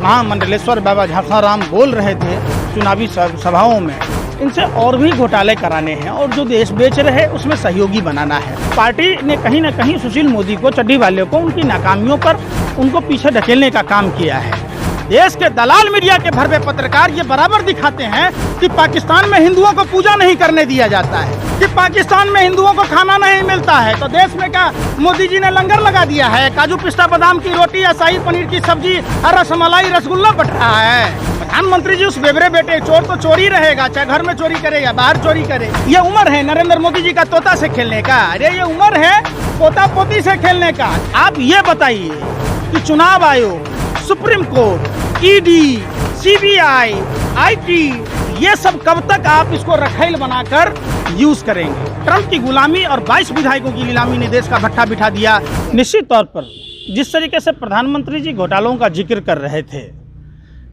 महामंडलेश्वर बाबा झांसाराम बोल रहे थे चुनावी सभाओं में, इनसे और भी घोटाले कराने हैं और जो देश बेच रहे उसमें सहयोगी बनाना है। पार्टी ने कहीं न कहीं सुशील मोदी को, चड्डी वाले को, उनकी नाकामियों पर उनको पीछे ढकेलने का काम किया है। देश के दलाल मीडिया के भरवे पत्रकार ये बराबर दिखाते हैं कि पाकिस्तान में हिंदुओं को पूजा नहीं करने दिया जाता है, कि पाकिस्तान में हिंदुओं को खाना नहीं मिलता है, तो देश में क्या मोदी जी ने लंगर लगा दिया है? काजू पिस्ता बादाम की रोटी या शाही पनीर की सब्जी और रसमलाई रसगुल्ला बट रहा है। प्रधानमंत्री जी उस बेबरे बेटे, चोर तो चोरी रहेगा, चाहे घर में चोरी करे या बाहर चोरी करे। ये उम्र है नरेंद्र मोदी जी का तोता से खेलने का? अरे ये उम्र है पोता पोती से खेलने का। आप ये बताइए कि चुनाव आयोग, supreme court, ED, CBI, IT, ये सब कब तक आप इसको रखेल बनाकर यूज करेंगे? ट्रंप की गुलामी और 22 विधायकों की नीलामी ने देश का भट्ठा बिठा दिया। निश्चित तौर पर जिस तरीके से प्रधानमंत्री जी घोटालों का जिक्र कर रहे थे,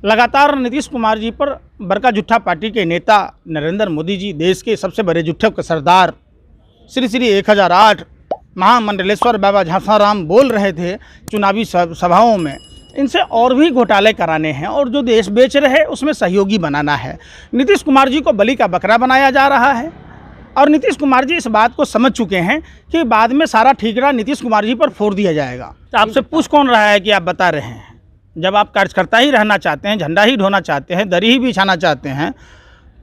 लगातार नीतीश कुमार जी पर बड़का जुट्ठा पार्टी के नेता नरेंद्र मोदी जी, देश के सबसे बड़े जुट्ठे के सरदार श्री 1008 महामंडलेश्वर बाबा झांसाराम बोल रहे थे चुनावी सभाओं में, इनसे और भी घोटाले कराने हैं और जो देश बेच रहे उसमें सहयोगी बनाना है। नीतीश कुमार जी को बलि का बकरा बनाया जा रहा है और नीतीश कुमार जी इस बात को समझ चुके हैं कि बाद में सारा ठीकरा नीतीश कुमार जी पर फोड़ दिया जाएगा। तो आपसे पूछ कौन रहा है कि आप बता रहे हैं? जब आप कार्यकर्ता ही रहना चाहते हैं, झंडा ही ढोना चाहते हैं, दरी ही बिछाना चाहते हैं,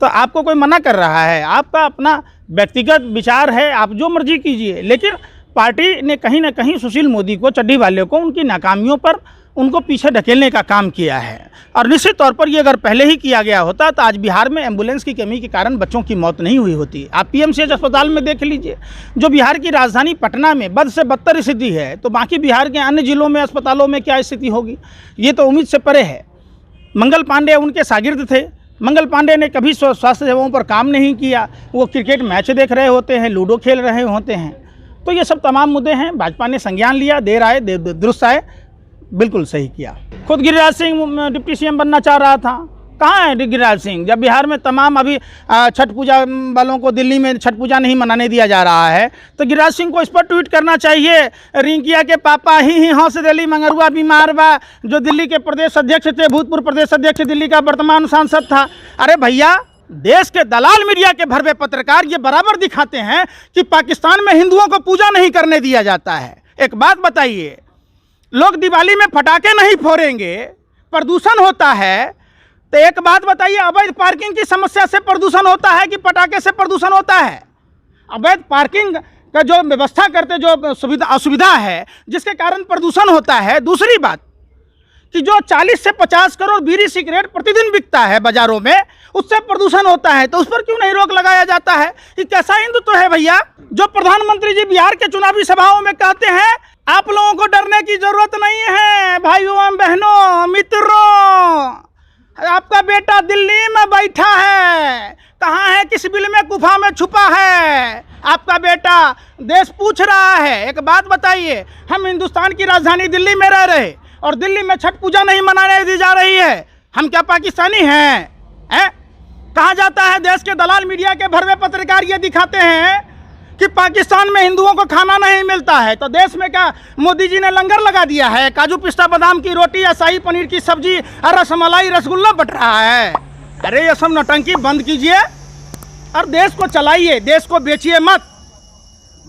तो आपको कोई मना कर रहा है? आपका अपना व्यक्तिगत विचार है, आप जो मर्जी कीजिए, लेकिन पार्टी ने कहीं ना कहीं सुशील मोदी को, चड्डी वाले को, उनकी नाकामियों पर उनको पीछे ढकेलने का काम किया है। और निश्चित तौर पर ये अगर पहले ही किया गया होता तो आज बिहार में एम्बुलेंस की कमी के कारण बच्चों की मौत नहीं हुई होती। आप पीएमसीएच अस्पताल में देख लीजिए, जो बिहार की राजधानी पटना में बद से बदतर स्थिति है, तो बाकी बिहार के अन्य जिलों में, अस्पतालों में क्या स्थिति होगी, ये तो उम्मीद से परे है। मंगल पांडे उनके शागिर्द थे। मंगल पांडे ने कभी स्वास्थ्य सेवाओं पर काम नहीं किया, वो क्रिकेट मैच देख रहे होते हैं, लूडो खेल रहे होते हैं। तो ये सब तमाम मुद्दे हैं। भाजपा ने संज्ञान लिया, देर आए दुरुस्त आए, बिल्कुल सही किया। खुद गिरिराज सिंह डिप्टी सीएम बनना चाह रहा था, कहाँ है गिरिराज सिंह? जब बिहार में तमाम अभी छठ पूजा वालों को दिल्ली में छठ पूजा नहीं मनाने दिया जा रहा है, तो गिरिराज सिंह को इस पर ट्वीट करना चाहिए, रिंकिया के पापा ही हौस दिल्ली मंगरुआ बीमार बा, जो दिल्ली के प्रदेश अध्यक्ष थे, भूतपूर्व प्रदेश अध्यक्ष दिल्ली का, वर्तमान सांसद था। अरे भैया, देश के दलाल मीडिया के भरवे पत्रकार ये बराबर दिखाते हैं कि पाकिस्तान में हिंदुओं को पूजा नहीं करने दिया जाता है। एक बात बताइए, लोग दिवाली में पटाखे नहीं फोड़ेंगे, प्रदूषण होता है, तो एक बात बताइए, अवैध पार्किंग की समस्या से प्रदूषण होता है कि पटाखे से प्रदूषण होता है? अवैध पार्किंग का जो व्यवस्था करते, जो असुविधा है, जिसके कारण प्रदूषण होता है। दूसरी बात कि जो 40 से 50 करोड़ बीड़ी सिगरेट प्रतिदिन बिकता है बाजारों में, उससे प्रदूषण होता है, तो उस पर क्यों नहीं रोक लगाया जाता है? ये कैसा हिंदुत्व है भैया? जो प्रधानमंत्री जी बिहार के चुनावी सभाओं में कहते हैं, आप लोगों को डरने की जरूरत नहीं है भाइयों एवं बहनों, मित्रों, आपका बेटा दिल्ली में बैठा है, कहाँ है, किस बिल में, गुफा में छुपा है आपका बेटा, देश पूछ रहा है। एक बात बताइए, हम हिंदुस्तान की राजधानी दिल्ली में रह रहे और दिल्ली में छठ पूजा नहीं मनाने दी जा रही है, हम क्या पाकिस्तानी हैं? कहा जाता है, देश के दलाल मीडिया के भरवे पत्रकार ये दिखाते हैं कि पाकिस्तान में हिंदुओं को खाना नहीं मिलता है, तो देश में क्या मोदी जी ने लंगर लगा दिया है? काजू पिस्ता बादाम की रोटी या शाही पनीर की सब्जी और रसमलाई रसगुल्ला बट रहा है। अरे ये सब नौटंकी बंद कीजिए और देश को चलाइए, देश को बेचिए मत।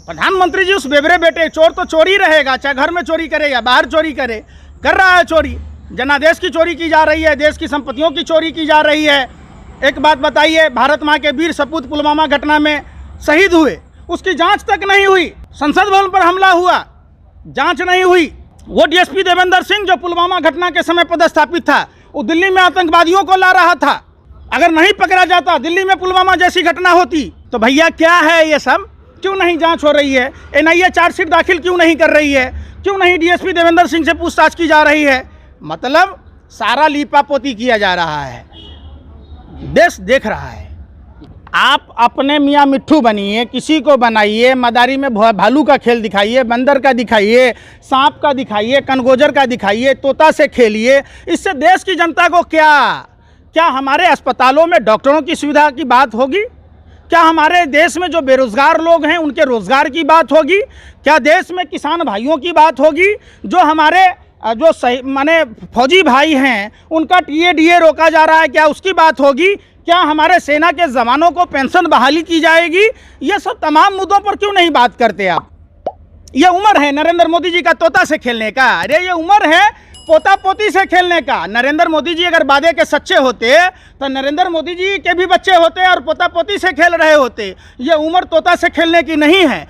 प्रधानमंत्री जी उस बेबरे बेटे, चोर तो चोरी रहेगा, चाहे घर में चोरी करे या बाहर चोरी करे, कर रहा है चोरी। जनादेश की चोरी की जा रही है, देश की संपत्तियों की चोरी की जा रही है। एक बात बताइए, भारत माँ के वीर सपूत पुलवामा घटना में शहीद हुए, उसकी जांच तक नहीं हुई। संसद भवन पर हमला हुआ, जांच नहीं हुई। वो डीएसपी देवेंद्र सिंह जो पुलवामा घटना के समय पदस्थापित था, वो दिल्ली में आतंकवादियों को ला रहा था। अगर नहीं पकड़ा जाता, दिल्ली में पुलवामा जैसी घटना होती, तो भैया क्या है ये सब? क्यों नहीं जांच हो रही है? एनआईए चार्जशीट दाखिल क्यों नहीं कर रही है? क्यों नहीं डीएसपी देवेंद्र सिंह से पूछताछ की जा रही है? मतलब सारा लीपापोती किया जा रहा है, देश देख रहा है। आप अपने मियाँ मिट्ठू बनिए, किसी को बनाइए, मदारी में भालू का खेल दिखाइए, बंदर का दिखाइए, सांप का दिखाइए, कनगोजर का दिखाइए, तोता से खेलिए। इससे देश की जनता को क्या हमारे अस्पतालों में डॉक्टरों की सुविधा की बात होगी? क्या हमारे देश में जो बेरोजगार लोग हैं उनके रोजगार की बात होगी? क्या देश में किसान भाइयों की बात होगी? जो हमारे जो सही माने फौजी भाई हैं उनका टीए रोका जा रहा है, क्या उसकी बात होगी? क्या हमारे सेना के जवानों को पेंशन बहाली की जाएगी? ये सब तमाम मुद्दों पर क्यों नहीं बात करते आप? ये उम्र है नरेंद्र मोदी जी का तोता से खेलने का? अरे ये उम्र है पोता पोती से खेलने का। नरेंद्र मोदी जी अगर वादे के सच्चे होते तो नरेंद्र मोदी जी के भी बच्चे होते और पोता पोती से खेल रहे होते। ये उम्र तोता से खेलने की नहीं है।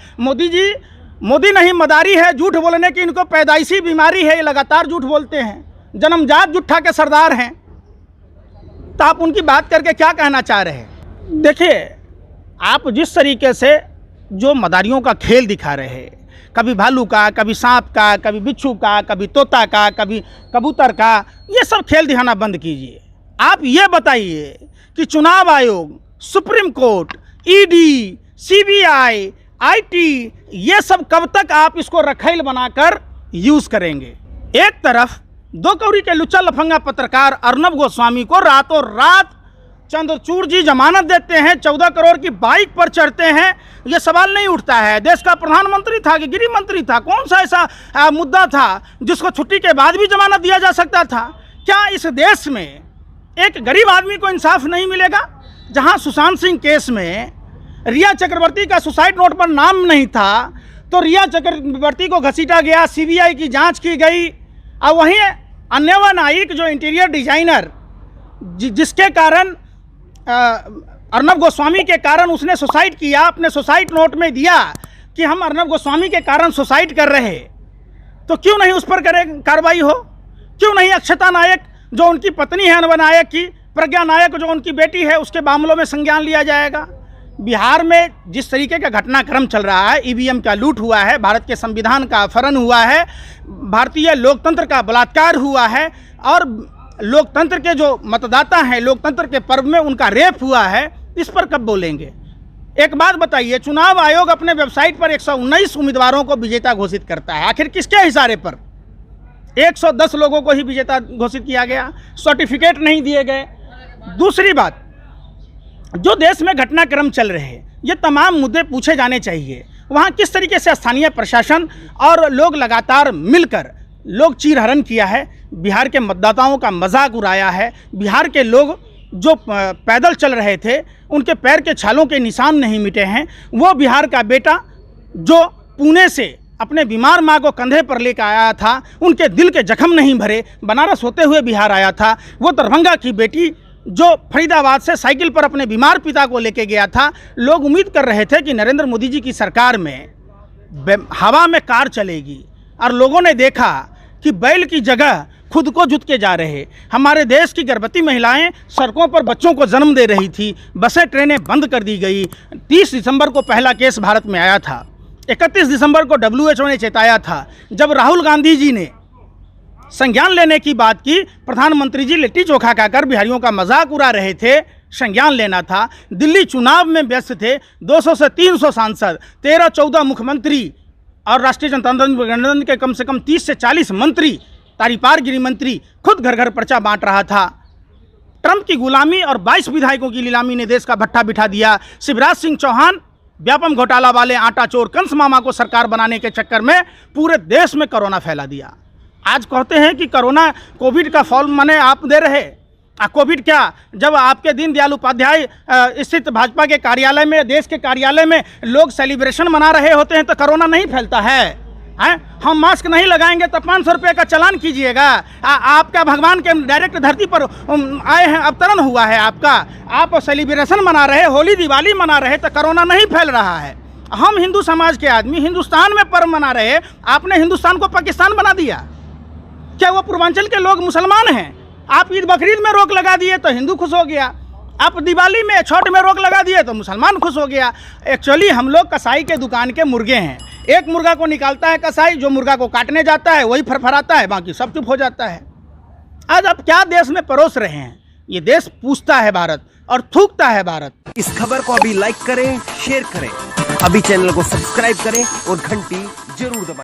मोदी नहीं मदारी है, झूठ बोलने की इनको पैदाइशी बीमारी है, ये लगातार झूठ बोलते हैं, जन्मजात झूठा के सरदार हैं। तो आप उनकी बात करके क्या कहना चाह रहे हैं? देखिए, आप जिस तरीके से जो मदारियों का खेल दिखा रहे हैं, कभी भालू का, कभी सांप का, कभी बिच्छू का, कभी तोता का, कभी कबूतर का, ये सब खेल दिखाना बंद कीजिए। आप ये बताइए कि चुनाव आयोग, supreme court, ED, CBI, IT, ये सब कब तक आप इसको रखेल बनाकर यूज करेंगे? एक तरफ दो कौड़ी के लुच्चा लफंगा पत्रकार अर्नब गोस्वामी को रातों रात चंद्रचूड़ जी जमानत देते हैं, 14 करोड़ की बाइक पर चढ़ते हैं। ये सवाल नहीं उठता है देश का प्रधानमंत्री था कि गृह मंत्री था, कौन सा ऐसा मुद्दा था जिसको छुट्टी के बाद भी जमानत दिया जा सकता था? क्या इस देश में एक गरीब आदमी को इंसाफ नहीं मिलेगा? जहां सुशांत सिंह केस में रिया चक्रवर्ती का सुसाइड नोट पर नाम नहीं था तो रिया चक्रवर्ती को घसीटा गया, सीबीआई की जांच की गई, और वहीं अन्यवा नाइक जो इंटीरियर डिजाइनर जिसके कारण अर्नब गोस्वामी के कारण उसने सुसाइड किया, अपने सुसाइड नोट में दिया कि हम अर्नब गोस्वामी के कारण सुसाइड कर रहे, तो क्यों नहीं उस पर कार्रवाई हो? क्यों नहीं अक्षता नायक जो उनकी पत्नी है अनवा नायक की, प्रज्ञा नायक जो उनकी बेटी है, उसके मामलों में संज्ञान लिया जाएगा? बिहार में जिस तरीके का घटनाक्रम चल रहा है, ईवीएम का लूट हुआ है, भारत के संविधान का अपहरण हुआ है, भारतीय लोकतंत्र का बलात्कार हुआ है, और लोकतंत्र के जो मतदाता हैं, लोकतंत्र के पर्व में उनका रेप हुआ है, इस पर कब बोलेंगे? एक बात बताइए, चुनाव आयोग अपने वेबसाइट पर 119 उम्मीदवारों को विजेता घोषित करता है, आखिर किसके इशारे पर? 110 लोगों को ही विजेता घोषित किया गया, सर्टिफिकेट नहीं दिए गए। दूसरी बात, जो देश में घटनाक्रम चल रहे हैं, ये तमाम मुद्दे पूछे जाने चाहिए। वहाँ किस तरीके से स्थानीय प्रशासन और लोग लगातार मिलकर लोग चीरहरण किया है, बिहार के मतदाताओं का मजाक उड़ाया है, बिहार के लोग जो पैदल चल रहे थे उनके पैर के छालों के निशान नहीं मिटे हैं। वो बिहार का बेटा जो पुणे से अपने बीमार माँ को कंधे पर लेकर आया था, उनके दिल के जख्म नहीं भरे, बनारस होते हुए बिहार आया था। वो दरभंगा की बेटी जो फरीदाबाद से साइकिल पर अपने बीमार पिता को लेके गया था। लोग उम्मीद कर रहे थे कि नरेंद्र मोदी जी की सरकार में हवा में कार चलेगी, और लोगों ने देखा कि बैल की जगह खुद को जुत के जा रहे। हमारे देश की गर्भवती महिलाएं सड़कों पर बच्चों को जन्म दे रही थी, बसें ट्रेनें बंद कर दी गई। 30 दिसंबर को पहला केस भारत में आया था, 31 दिसंबर को WHO ने चेताया था। जब राहुल गांधी जी ने संज्ञान लेने की बात की, प्रधानमंत्री जी लिट्टी चोखा खाकर बिहारियों का मजाक उड़ा रहे थे, संज्ञान लेना था। दिल्ली चुनाव में व्यस्त थे, 200 से 300 सांसद, 13-14 मुख्यमंत्री और राष्ट्रीय जनता दल गठबंधन के कम से कम 30 से 40 मंत्री, तारीपार गृह मंत्री खुद घर घर पर्चा बांट रहा था। ट्रंप की गुलामी और 22 विधायकों की नीलामी ने देश का भट्ठा बिठा दिया। शिवराज सिंह चौहान व्यापम घोटाला वाले आटा चोर कंस मामा को सरकार बनाने के चक्कर में पूरे देश में कोरोना फैला दिया। आज कहते हैं कि कोरोना कोविड का फॉल माने आप दे रहे। कोविड क्या, जब आपके दीनदयाल उपाध्याय स्थित भाजपा के कार्यालय में, देश के कार्यालय में लोग सेलिब्रेशन मना रहे होते हैं तो कोरोना नहीं फैलता है? हम मास्क नहीं लगाएंगे तो 500 रुपये का चालान कीजिएगा। आपका भगवान के डायरेक्ट धरती पर आए हैं, अवतरण हुआ है आपका, आप सेलिब्रेशन मना रहे, होली दिवाली मना रहे तो कोरोना नहीं फैल रहा है। हम हिंदू समाज के आदमी हिंदुस्तान में पर्व मना रहे, आपने हिंदुस्तान को पाकिस्तान बना दिया। क्या वो पूर्वांचल के लोग मुसलमान हैं? आप ईद बकरीद में रोक लगा दिए तो हिंदू खुश हो गया, आप दिवाली में छठ में रोक लगा दिए तो मुसलमान खुश हो गया। एक्चुअली हम लोग कसाई के दुकान के मुर्गे हैं। एक मुर्गा को निकालता है कसाई, जो मुर्गा को काटने जाता है वही फरफराता है, बाकी सब चुप हो जाता है। आज आप क्या देश में परोस रहे हैं? ये देश पूछता है भारत और थूकता है भारत। इस खबर को अभी लाइक करें, शेयर करें, अभी चैनल को सब्सक्राइब करें और घंटी जरूर दबाएं।